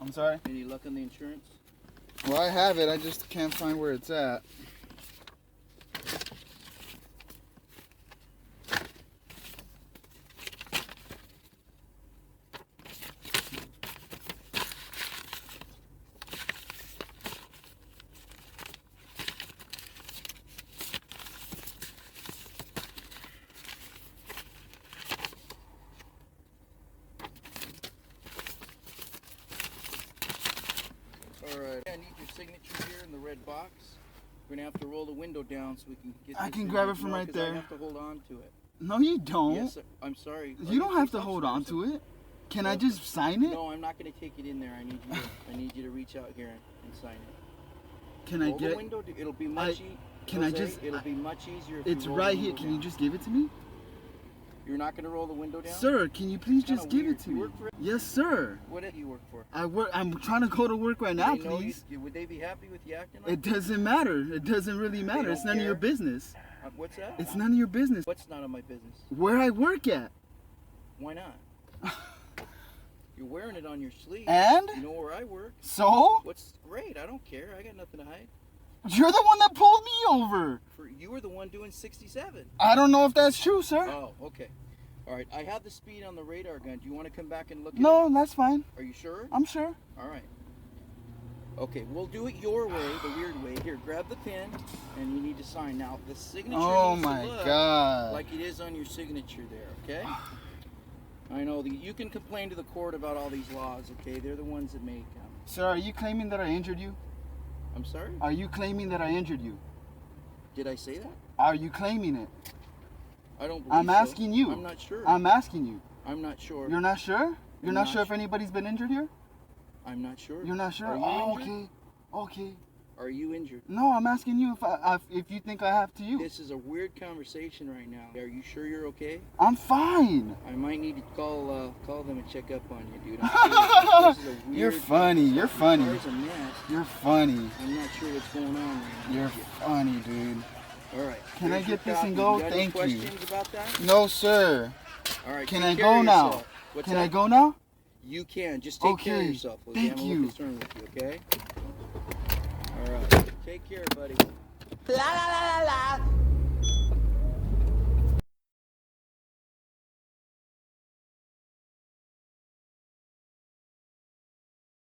I'm sorry? Any luck on the insurance? Well, I have it. I just can't find where it's at. Alright, I need your signature here in the red box. We're gonna have to roll the window down so we can get this. I can grab it from right there. I have to hold on to it. No, you don't. Yes, sir. I'm sorry. You don't have to hold on to it. Can I just sign it? No, I'm not gonna take it in there. I need you to reach out here and sign it. Can I Roll get the window. It'll be much It'll be much easier if it's you roll right the here. window Can you down. just give it to me? You're not gonna roll the window down? Sir, can you please Kinda just give weird. it to You me? work for it? Yes, sir. What do you work for? I'm trying to go to work right now, They know please. would they be happy with you acting like It doesn't matter. It doesn't really matter. don't It's none of your care? business. What's that? It's none of your business. What's none of my business? Where I work at. Why not? You're wearing it on your sleeve. And? You know where I work. So? What's great? I don't care. I got nothing to hide. You're the one that pulled me over. You were the one doing 67. I don't know if that's true, sir. Oh, okay. All right. I have the speed on the radar gun. Do you want to come back and look at No, it? that's fine. Are you sure? I'm sure. All right. Okay, we'll do it your way, the weird way. Here, grab the pen, and you need to sign. Now, the signature Oh needs to my look God. like it is on your signature there, okay? I know, you can complain to the court about all these laws, okay? They're the ones that make them. Sir, are you claiming that I injured you? I'm sorry? Are you claiming that I injured you? Did I say that? Are you claiming it? I don't believe I'm so. asking you. I'm not sure. I'm asking you. I'm not sure. You're not sure? You're I'm not not sure if sure. anybody's been injured here? I'm not sure. You're not sure? Are you Oh, injured? okay. Okay. Are you injured? No, I'm asking you if you think I have to you. This is a weird conversation right now. Are you sure you're okay? I'm fine. I might need to call them and check up on you, dude. I'm serious. This is a weird You're funny. You're funny. There's a mess. You're funny. I'm not sure what's going on right now. You're funny, dude. All right. Can I Here's your get this copy. and go? You got Thank any you. questions about that? No, sir. All right. Can take I care go of now? yourself. What's Can that? I go now? You can. Just take care of Okay. yourself. Okay? Thank I'm a you. little concerned with you, okay? All right. Take care, buddy. La la la la la.